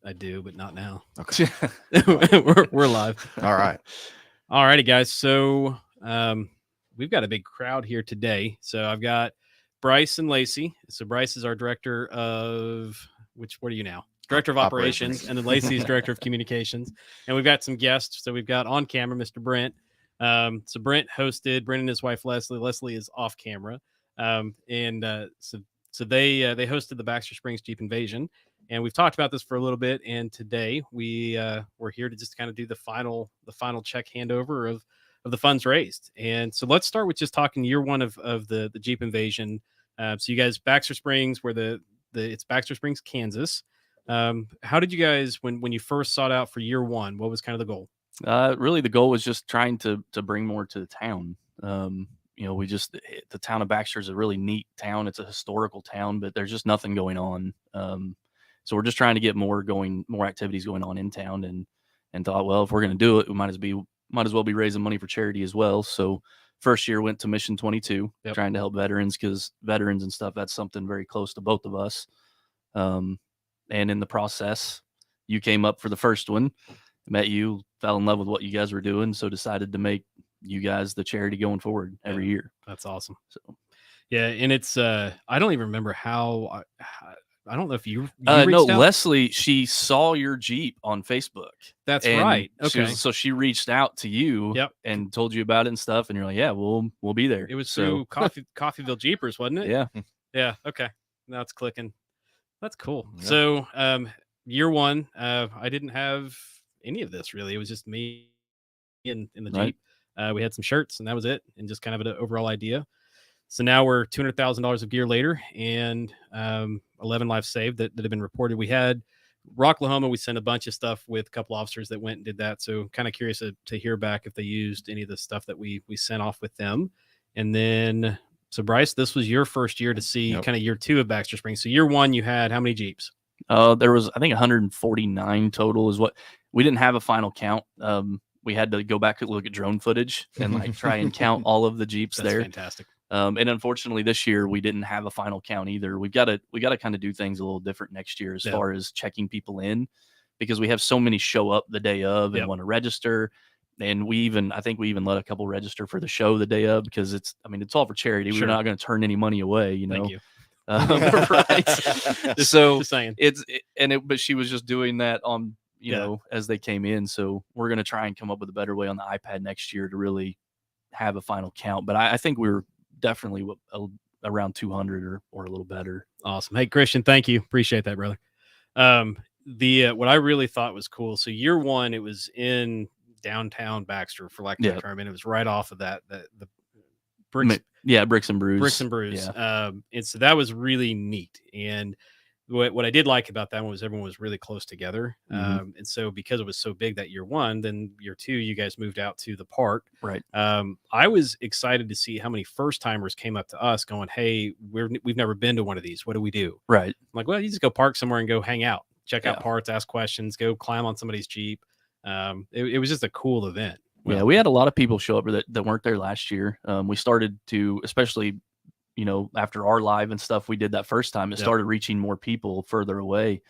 I do, but not now. Okay. we're live. All right. All righty, guys. So we've got a big crowd here today. So I've got Bryce and Lacey. So Bryce is our director of what are you now? Director of operations, and then Lacey's director of communications. And we've got some guests. So we've got on camera Mr. Brent. So Brent hosted. Brent and his wife Leslie. Leslie is off camera. So they hosted the Baxter Springs Jeep Invasion. And we've talked about this for a little bit, and today we're here to just kind of do the final check handover of the funds raised. And so let's start with just talking year one of the Jeep Invasion. So you guys, Baxter Springs, where it's Baxter Springs, Kansas. How did you guys, when you first sought out for year one, what was kind of the goal? Really, the goal was just trying to bring more to the town. The town of Baxter is a really neat town. It's a historical town, but there's just nothing going on. So we're just trying to get more activities going on in town, and thought, well, if we're going to do it, we might as well be raising money for charity as well. So first year went to Mission 22, trying to help veterans, because veterans and stuff, that's something very close to both of us. And in the process, you came up for the first one, met you, fell in love with what you guys were doing, so decided to make you guys the charity going forward every year. That's awesome. So yeah, and it's I don't even remember how I don't know if you reached out? Leslie, she saw your Jeep on Facebook. That's right. Okay. She reached out to you and told you about it and stuff, and you're like, yeah, we'll be there. It was through Coffeyville Jeepers, wasn't it? Yeah. Yeah. Okay. Now it's clicking. That's cool. Yeah. So year one, I didn't have any of this really. It was just me in the Jeep. We had some shirts, and that was it, and just kind of an overall idea. So now we're $200,000 of gear later, and 11 lives saved that have been reported. We had Rocklahoma. We sent a bunch of stuff with a couple officers that went and did that. So kind of curious to hear back if they used any of the stuff that we sent off with them. And then, so Bryce, this was your first year to see kind of year two of Baxter Springs. So year one, you had how many Jeeps? There was, I think, 149 total is what we didn't have a final count. We had to go back and look at drone footage and try and count all of the Jeeps. That's there. Fantastic. And unfortunately, this year we didn't have a final count either. We got to kind of do things a little different next year as far as checking people in, because we have so many show up the day of and want to register. And I think we even let a couple register for the show the day of, because it's all for charity. Sure. We're not going to turn any money away, Thank you. Right. So just saying. But she was just doing that on, as they came in. So we're going to try and come up with a better way on the iPad next year to really have a final count. But I think we were definitely around 200 or a little better. Awesome. Hey, Christian, thank you. Appreciate that, brother. What I really thought was cool. So year one, it was in downtown Baxter, for lack of a term, and it was right off of the bricks. Yeah, Bricks and Brews. Bricks and Brews. Yeah. And so that was really neat. And what I did like about that one was everyone was really close together. And so because it was so big that year one, then year two, you guys moved out to the park. Right. I was excited to see how many first timers came up to us going, hey, we've never been to one of these. What do we do? Right. I'm like, well, you just go park somewhere and go hang out, check out parts, ask questions, go climb on somebody's Jeep. It was just a cool event. Well, yeah, we had a lot of people show up that weren't there last year. We started to, especially, after our live and stuff we did that first time, it started reaching more people further away.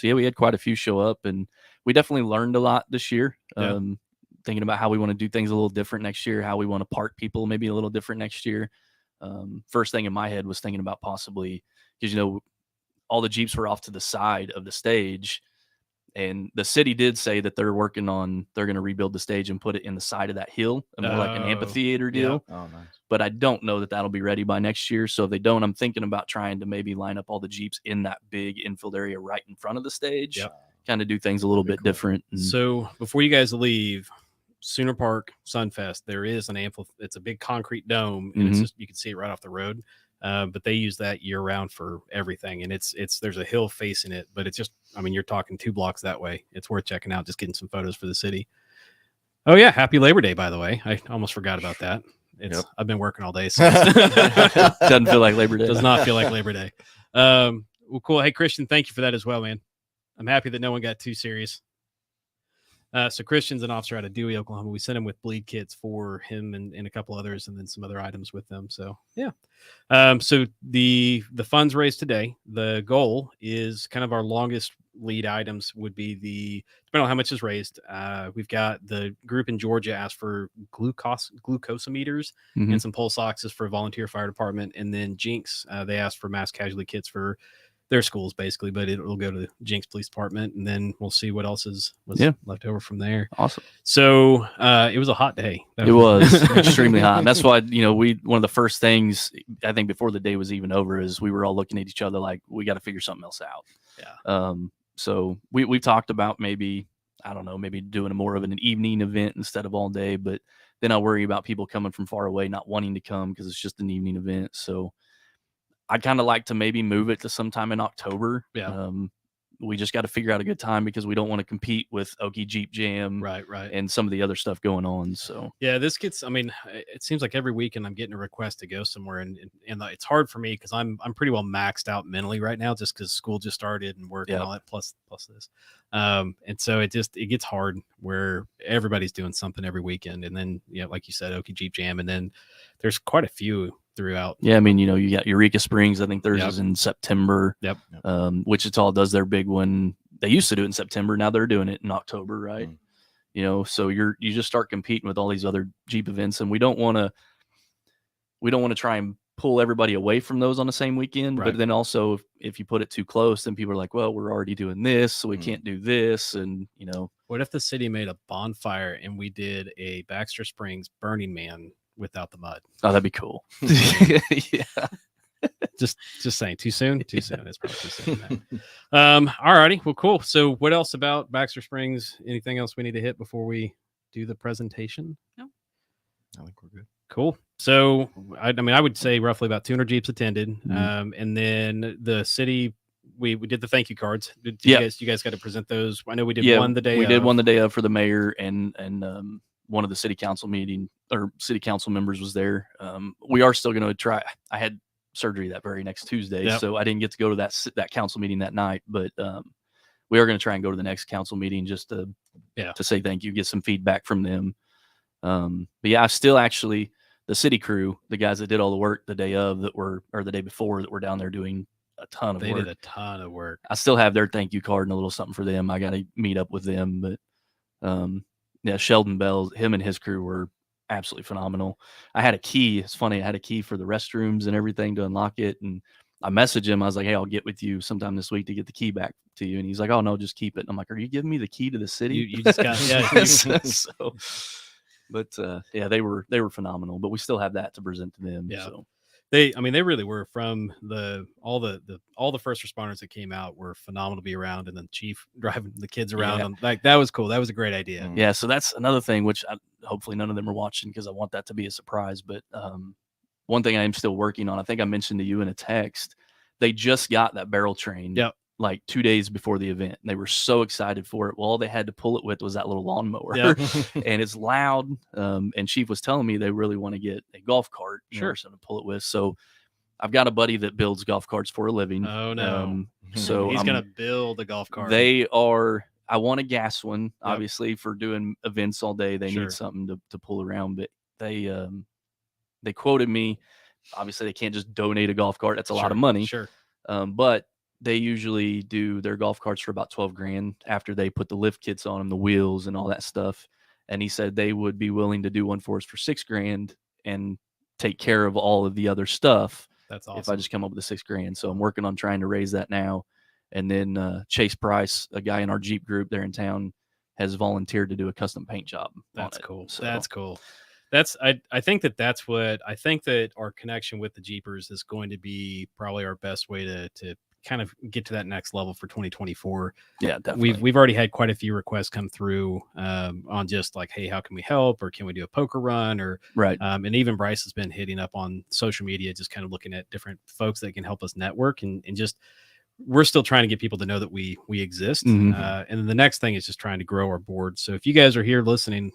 We had quite a few show up, and we definitely learned a lot this year. Thinking about how we want to do things a little different next year, how we want to park people maybe a little different next year. First thing in my head was thinking about possibly, because, all the Jeeps were off to the side of the stage. And the city did say that they're going to rebuild the stage and put it in the side of that hill, more like an amphitheater deal. Yeah. Oh, nice. But I don't know that that'll be ready by next year. So if they don't, I'm thinking about trying to maybe line up all the Jeeps in that big infield area right in front of the stage. Kind of do things a little bit different. So before you guys leave, Sooner Park Sunfest, there is an it's a big concrete dome, and it's just, you can see it right off the road. But they use that year round for everything. And there's a hill facing it, but it's just, you're talking 2 blocks that way. It's worth checking out, just getting some photos for the city. Oh yeah. Happy Labor Day, by the way. I almost forgot about that. I've been working all day. So doesn't feel like Labor Day. Does not feel like Labor Day. Well, cool. Hey, Christian, thank you for that as well, man. I'm happy that no one got too serious. So Christian's an officer out of Dewey, Oklahoma. We sent him with bleed kits for him and a couple others, and then some other items with them. So yeah. So the funds raised today, the goal is kind of our longest lead items would be depending on how much is raised. We've got the group in Georgia asked for glucosometers and some pulse oxes for volunteer fire department, and then Jinx they asked for mass casualty kits for their schools basically, but it'll go to the Jinx Police Department, and then we'll see what else was left over from there. Awesome. So it was a hot day. It was extremely hot. And that's why, one of the first things I think before the day was even over is we were all looking at each other like we got to figure something else out. Yeah. So we talked about maybe doing more of an evening event instead of all day, but then I worry about people coming from far away not wanting to come because it's just an evening event. So I'd kind of like to maybe move it to sometime in October. Yeah. We just got to figure out a good time because we don't want to compete with Okie Jeep Jam, right, and some of the other stuff going on. So yeah, this gets. I mean, it seems like every weekend I'm getting a request to go somewhere, and it's hard for me because I'm pretty well maxed out mentally right now, just because school just started and work and all that plus this, and so it gets hard where everybody's doing something every weekend, and then like you said, Okie Jeep Jam, and then there's quite a few throughout. Yeah, I mean, you got Eureka Springs. I think theirs is in September. Yep. Wichita does their big one. They used to do it in September. Now they're doing it in October, right? So you just start competing with all these other Jeep events, and we don't want to try and pull everybody away from those on the same weekend. Right. But then also, if you put it too close, then people are like, well, we're already doing this, so we can't do this, and What if the city made a bonfire and we did a Baxter Springs Burning Man without the mud? Oh, that'd be cool. Yeah. Just saying. Too soon? Too soon. It's probably too soon. All righty. Well, cool. So what else about Baxter Springs? Anything else we need to hit before we do the presentation? No. I think we're good. Cool. So I would say roughly about 200 Jeeps attended. And then the city, we did the thank you cards. You guys got to present those. I know we did one the day. We did one the day of for the mayor and one of the city council members was there. We are still going to try. I had surgery that very next Tuesday, so I didn't get to go to that council meeting that night. But we are going to try and go to the next council meeting just to say thank you, get some feedback from them. But yeah, I still actually the city crew, the guys that did all the work the day of or the day before that were down there doing a ton of work. They did a ton of work. I still have their thank you card and a little something for them. I got to meet up with them, but Sheldon Bell, him and his crew were absolutely phenomenal. I had a key. It's funny. I had a key for the restrooms and everything to unlock it. And I messaged him. I was like, hey, I'll get with you sometime this week to get the key back to you. And he's like, oh, no, just keep it. And I'm like, are you giving me the key to the city? You just got, they were phenomenal, but we still have that to present to them. Yeah. So. They really were. From all the first responders that came out were phenomenal to be around, and then Chief driving the kids around. Yeah. Like that was cool. That was a great idea. Yeah. So that's another thing, which hopefully none of them are watching because I want that to be a surprise. But one thing I am still working on, I think I mentioned to you in a text, they just got that barrel train. Yep. Like 2 days before the event. And they were so excited for it. Well, all they had to pull it with was that little lawnmower. Yep. And it's loud. And Chief was telling me they really want to get a golf cart, something to pull it with. So I've got a buddy that builds golf carts for a living. Oh no. So he's gonna build a golf cart. I want a gas one, obviously, for doing events all day. They need something to pull around, but they quoted me. Obviously they can't just donate a golf cart. That's a lot of money. Sure. But they usually do their golf carts for about $12,000 after they put the lift kits on them, the wheels and all that stuff. And he said they would be willing to do one for us for $6,000 and take care of all of the other stuff. That's awesome. If I just come up with the $6,000. So I'm working on trying to raise that now. And then Chase Price, a guy in our Jeep group there in town, has volunteered to do a custom paint job. That's cool. So, that's cool. I think that our connection with the Jeepers is going to be probably our best way to kind of get to that next level for 2024. Yeah, definitely. We've already had quite a few requests come through on just like, hey, how can we help, or can we do a poker run, or right. And even Bryce has been hitting up on social media, just kind of looking at different folks that can help us network and just we're still trying to get people to know that we exist. Mhm. And then the next thing is just trying to grow our board. So if you guys are here listening,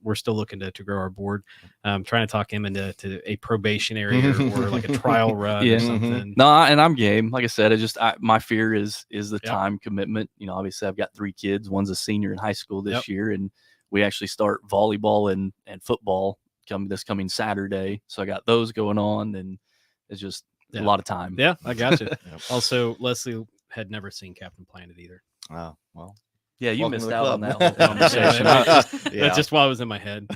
we're still looking to grow our board. Trying to talk him into a probationary or like a trial run Yeah. or something. No, and I'm game. Like I said, my fear is the time commitment. You know, obviously I've got 3 kids. One's a senior in high school this year, and we actually start volleyball and football this coming Saturday. So I got those going on, and it's just a lot of time. Yeah, I got you. Also, Leslie had never seen Captain Planet either. Oh, well. Yeah, you Welcome missed to the out on club. that whole conversation. That's just while it was in my head.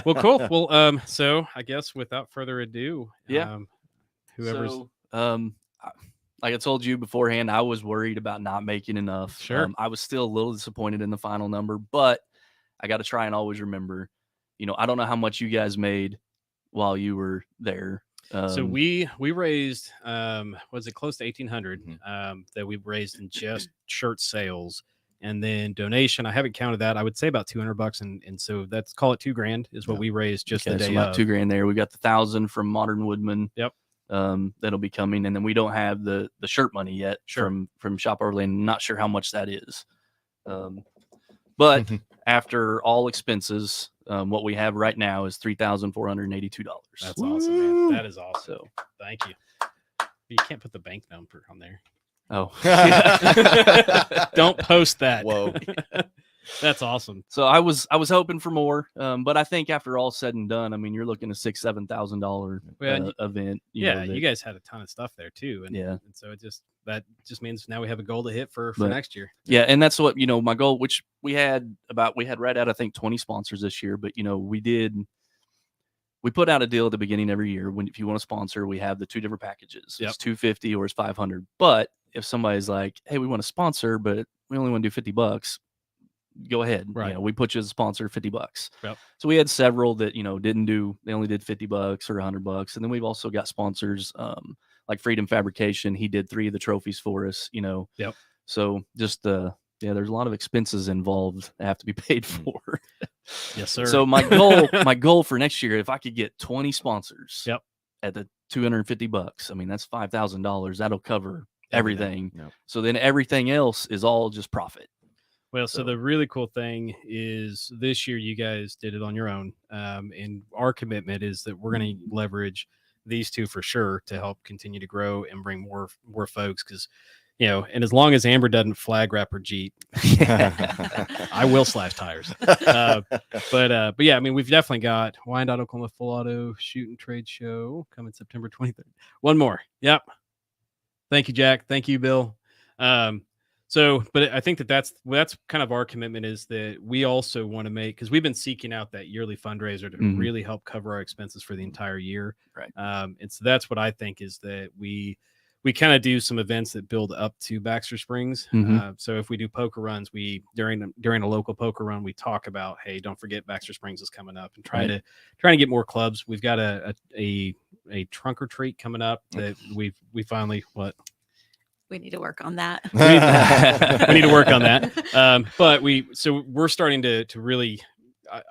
Well, cool. Well, so I guess without further ado, whoever's like I told you beforehand, I was worried about not making enough. Sure. I was still a little disappointed in the final number, but I got to try and always remember, you know, I don't know how much you guys made while you were there. So we raised was it close to 1,800 that we raised in just shirt sales, and then donation. I haven't counted that. I would say about $200, and so that's call it $2,000 is what we raised just the day so about of. $2,000 there. We got the 1,000 from Modern Woodmen. Yep. That'll be coming, and then we don't have the shirt money yet from Shop Orlando. Not sure how much that is, but after all expenses, what we have right now is $3,482. That's awesome, man. That is awesome. So thank you. You can't put the bank number on there. Oh, don't post that. Whoa. That's awesome. So I was hoping for more, but I think after all said and done, I mean, you're looking at $6,000-$7,000 event. You guys had a ton of stuff there too, and and so that just means now we have a goal to hit for next year. Yeah, and that's what my goal, which we had right at I think 20 sponsors this year, but we put out a deal at the beginning every year. If you want to sponsor, we have the 2 different packages. It's $250 or it's $500. But if somebody's like, hey, we want to sponsor, but we only want to do $50, go ahead. Right. We put you as a sponsor $50. Yep. So we had several that, didn't do, they only did $50 or $100. And then we've also got sponsors like Freedom Fabrication. He did 3 of the trophies for us, Yep. So just, there's a lot of expenses involved that have to be paid for. Yes, sir. So my goal for next year, if I could get 20 sponsors at the $250, I mean, that's $5,000. That'll cover everything. Yep. So then everything else is all just profit. Well, so the really cool thing is this year you guys did it on your own. And our commitment is that we're going to leverage these 2 for sure to help continue to grow and bring more folks. Because, and as long as Amber doesn't flag wrap her Jeep, I will slash tires. But yeah, I mean, we've definitely got Wyandotte, Oklahoma Full Auto Shoot and Trade Show coming September 23rd. One more. Yep. Thank you, Jack. Thank you, Bill. So, but I think that's kind of our commitment, is that we also want to make, because we've been seeking out that yearly fundraiser to really help cover our expenses for the entire year. Right. And so that's what I think is that we kind of do some events that build up to Baxter Springs. So if we do poker runs, during a local poker run, we talk about, hey, don't forget Baxter Springs is coming up, and trying to get more clubs. We've got a trunk or treat coming up that we finally We need to work on that. we need to work on that. But we're starting to really,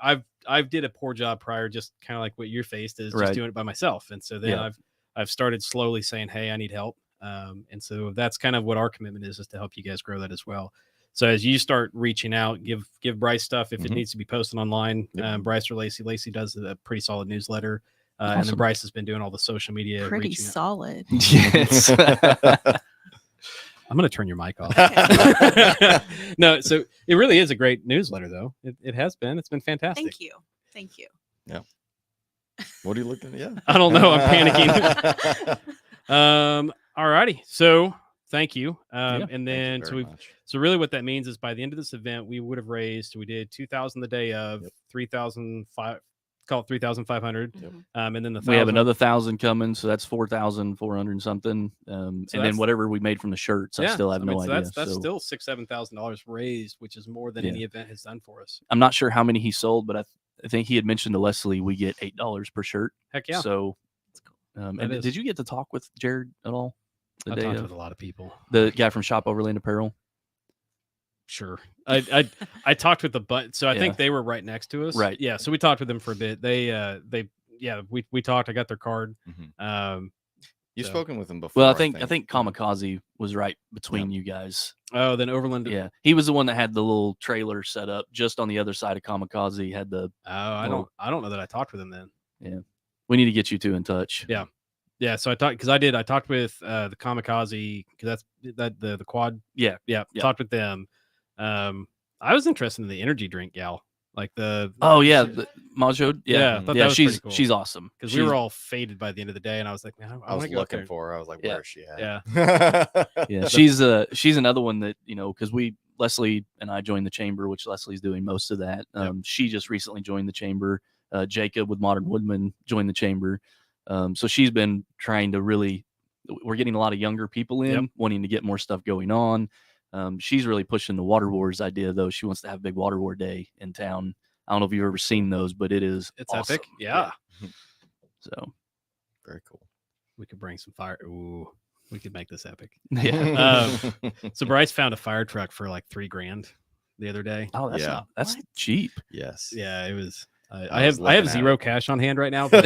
I've did a poor job prior, just kind of like what your faced is, just doing it by myself. And so then I've started slowly saying, hey, I need help. And so that's kind of what our commitment is to help you guys grow that as well. So as you start reaching out, give Bryce stuff if it needs to be posted online. Bryce or Lacey. Lacey does a pretty solid newsletter. Awesome. And then Bryce has been doing all the social media. Pretty solid. Yes. I'm going to turn your mic off. No, so it really is a great newsletter, though. It has been. It's been fantastic. Thank you. Yeah. What are you looking at? Yeah. I don't know. I'm panicking. All righty. So thank you. And then so really what that means is by the end of this event, we would have raised, we did 2,000 the day of, 3,005. Call it 3,500. And then we have another 1,000 coming, so that's 4,400 something. And then whatever we made from the shirts, I still have no idea. That's still $6,000-$7,000 raised, which is more than any event has done for us. I'm not sure how many he sold, but I think he had mentioned to Leslie we get $8 per shirt. Heck yeah! So, and did you get to talk with Jared at all? I talked with a lot of people. The guy from Shop Overland Apparel. Sure. I talked with so I think they were right next to us. Right. Yeah. So we talked with them for a bit. We talked. I got their card. You've So- spoken with him before. Well, I think Kamikaze was right between you guys. Oh, then Overland. Yeah, he was the one that had the little trailer set up just on the other side of Kamikaze. He had the. Oh, I don't know that I talked with him then. Yeah, we need to get you two in touch. Yeah. Yeah, so I talked with the Kamikaze because the quad. Yeah. Talked with them. I was interested in the energy drink gal, like the Oh yeah, the Majo. Yeah, I thought that was she's pretty cool. she's awesome because we were all faded by the end of the day, and I was like, man, I was wanna go up looking there. for her. I was like, Yeah. where is she at? Yeah. Yeah, she's another one that because Leslie and I joined the chamber, which Leslie's doing most of that. She just recently joined the chamber. Jacob with Modern Woodmen joined the chamber. So she's been trying to really. We're getting a lot of younger people in, wanting to get more stuff going on. She's really pushing the Water Wars idea, though. She wants to have a big Water War day in town. I don't know if you've ever seen those, but it's awesome. epic. Yeah. So Very cool. We could bring some fire. Ooh, we could make this epic. yeah. So Bryce found a fire truck for like $3,000 the other day. Oh, that's cheap. Yes. Yeah, it was. I was I have looking at zero it. cash on hand right now. But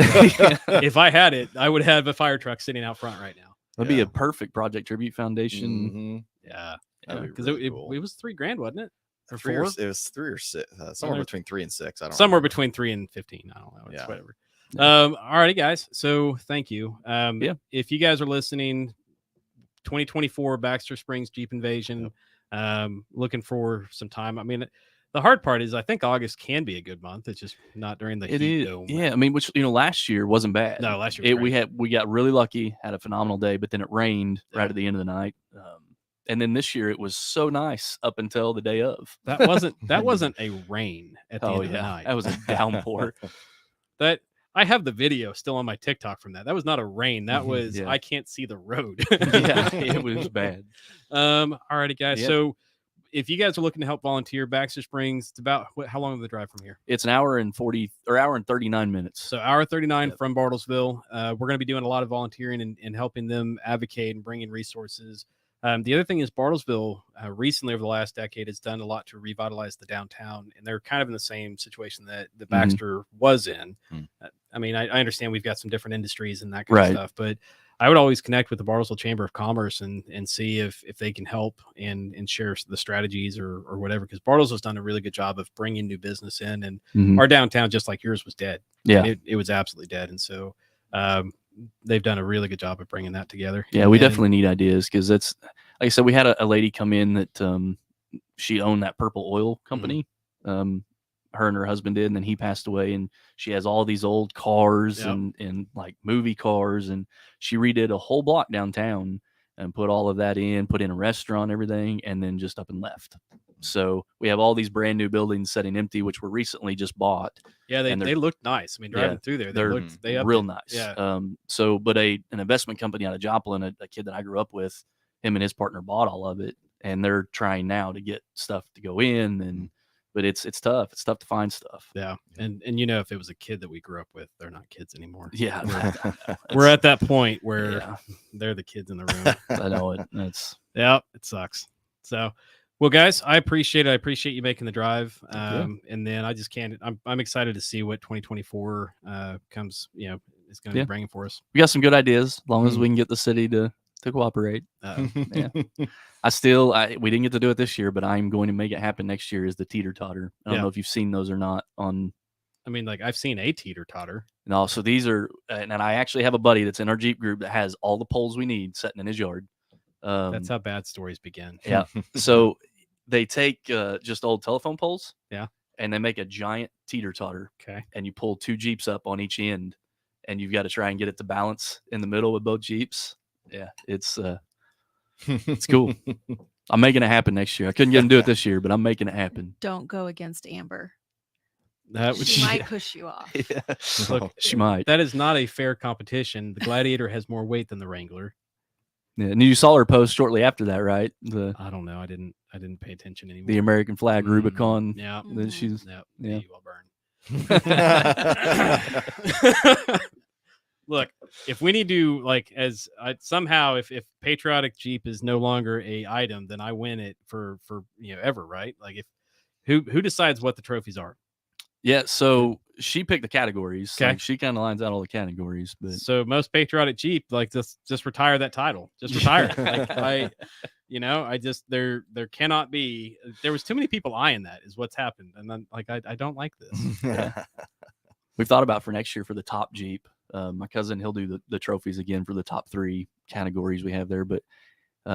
if I had it, I would have a fire truck sitting out front right now. That'd be Yeah. a perfect Project Tribute Foundation. Mhm. Yeah, That'd be because really cool. it was $3,000, wasn't it? Or Three or, four? it was 3 or 6, somewhere Somewhere- between 3 and 6. I don't Somewhere remember. between 3 and 15. I don't know. It's Yeah. whatever. Alrighty, guys. So thank you. Yeah. If you guys are listening, 2024 Baxter Springs Jeep Invasion. Looking for some time. I mean, the hard part is I think August can be a good month. It's just not during the It heat is. dome. Yeah, I mean, which last year wasn't bad. No, last year was we got really lucky, had a phenomenal day, but then it rained Yeah. right at the end of the night. And then this year it was so nice up until the day of. That wasn't a rain at the end of the night. that was a downpour. That I have the video still on my TikTok from that. That was not a rain. That was Yeah. I can't see the road. Yeah, it was bad. Alrighty, guys. Yep. So if you guys are looking to help volunteer, Baxter Springs, it's about how long of the drive from here? It's an hour and 39 minutes. So hour 39 Yep. from Bartlesville. We're going to be doing a lot of volunteering and helping them advocate and bring in resources. The other thing is Bartlesville recently over the last decade has done a lot to revitalize the downtown, and they're kind of in the same situation that the Baxter was in. I mean, I understand we've got some different industries and that kind of stuff, but I would always connect with the Bartlesville Chamber of Commerce and see if they can help and share the strategies or whatever, because Bartlesville's done a really good job of bringing new business in, and our downtown, just like yours, was dead. Yeah. It was absolutely dead, and so they've done a really good job of bringing that together. Yeah, we And- definitely need ideas because it's like I said, we had a lady come in that she owned that Purple Oil company. Her and her husband did, and then he passed away. And she has all these old cars and like movie cars, and she redid a whole block downtown and put all of that in, put in a restaurant, everything, and then just up and left. So we have all these brand new buildings sitting empty, which were recently just bought. Yeah, and they looked nice. I mean, driving through there, they're they upped real it. nice. Yeah. But an investment company out of Joplin, a kid that I grew up with, him and his partner bought all of it, and they're trying now to get stuff to go in. But it's tough. It's tough to find stuff. Yeah. And if it was a kid that we grew up with, they're not kids anymore. Yeah, We're at that point where Yeah. they're the kids in the room. I know it. It's Yeah, it sucks. So, well, guys, I appreciate it. I appreciate you making the drive. And then I just can't. I'm excited to see what 2024 comes. Is going to be bringing for us. we got some good ideas, as long as we can get the city to cooperate. Yeah. We didn't get to do it this year, but I'm going to make it happen next year. Is the teeter totter? I don't know if you've seen those or not. On I mean, like I've seen a teeter totter. no, so these are, and I actually have a buddy that's in our Jeep group that has all the poles we need sitting in his yard. That's how bad stories begin. Yeah. So they take just old telephone poles. Yeah. And they make a giant teeter totter. Okay. And you pull 2 Jeeps up on each end, and you've got to try and get it to balance in the middle with both Jeeps. Yeah. It's cool. I'm making it happen next year. I couldn't get him to do it this year, but I'm making it happen. Don't go against Amber. That would She might push you off. Yeah. Look, She might. that is not a fair competition. The Gladiator has more weight than the Wrangler. Yeah. And you saw her post shortly after that, right? I don't know. I didn't pay attention anymore. The American flag Rubicon. Yeah. Then she's Yeah. Yeah. You will burn. Look, if we need to somehow if patriotic Jeep is no longer a item, then I win it for ever, right? Like if who decides what the trophies are? Yeah, so she picked the categories. Okay. Like she kind of lines out all the categories, but So most patriotic Jeep, like just retire that title. Just retire. Like I just there cannot be. There was too many people eyeing that. Is what's happened, and then like I don't like this. we've thought about for next year for the top Jeep. My cousin, he'll do the trophies again for the top 3 categories we have there, but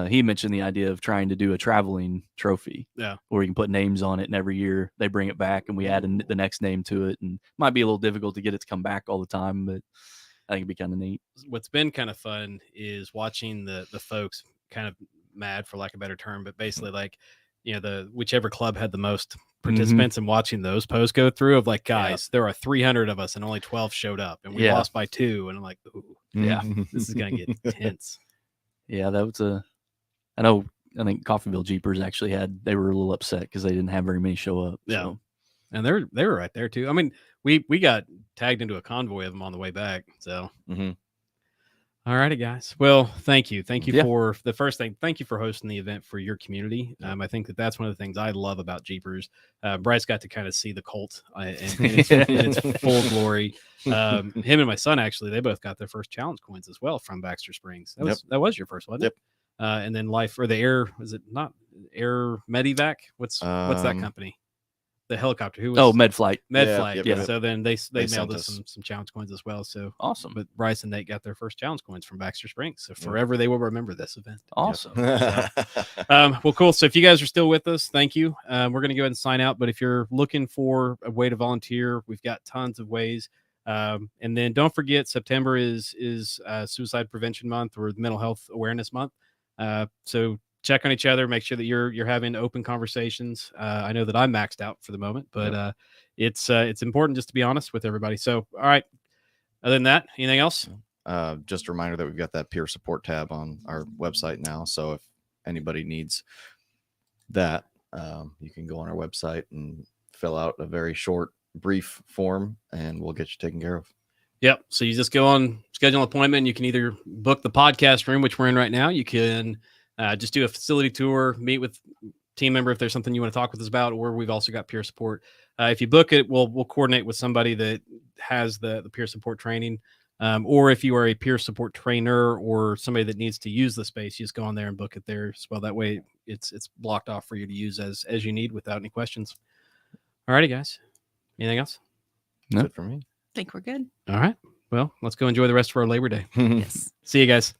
he mentioned the idea of trying to do a traveling trophy. Yeah. Where you can put names on it, and every year they bring it back, and we add the next name to it. And it might be a little difficult to get it to come back all the time, but I think it'd be kind of neat. What's been kind of fun is watching the folks kind of mad, for lack of a better term, but basically like, the whichever club had the most participants and watching those posts go through of like, guys, there are 300 of us and only 12 showed up and we lost by 2. And I'm like, ooh, Yeah. this is going to get tense. Yeah, that was I think Coffeyville Jeepers actually they were a little upset because they didn't have very many show up. Yeah. So. And they were right there too. I mean, we got tagged into a convoy of them on the way back. So, All righty, guys. Well, thank you. Thank you for the first thing. Thank you for hosting the event for your community. I think that's one of the things I love about Jeepers. Bryce got to kind of see the cult in its full glory. Him and my son, actually, they both got their first challenge coins as well from Baxter Springs. That was your first, wasn't it? And then Life or the Air, was it not Air Medivac? What's that company? The helicopter. Who was MedFlight. MedFlight. Yeah. So then they sent mailed us us some challenge coins as well. So awesome. But Bryce and Nate got their first challenge coins from Baxter Springs. So forever they will remember this event. Awesome. Well, cool. So if you guys are still with us, thank you. We're going to go ahead and sign out. But if you're looking for a way to volunteer, we've got tons of ways. And then don't forget, September is Suicide Prevention Month or Mental Health Awareness Month. So check on each other, make sure that you're having open conversations. I know that I'm maxed out for the moment, but it's important just to be honest with everybody. So, all right. Other than that, anything else? Just a reminder that we've got that peer support tab on our website now. So if anybody needs that, you can go on our website and fill out a very short, brief form, and we'll get you taken care of. Yep. So you just go on, schedule an appointment. You can either book the podcast room, which we're in right now. You can just do a facility tour, meet with team member if there's something you want to talk with us about, or we've also got peer support. If you book it, we'll coordinate with somebody that has the peer support training. Or if you are a peer support trainer or somebody that needs to use the space, you just go on there and book it there as well. That way it's blocked off for you to use as you need without any questions. All righty, guys. Anything else? No. That's it for me. I think we're good. All right. Well, let's go enjoy the rest of our Labor Day. Yes. See you guys.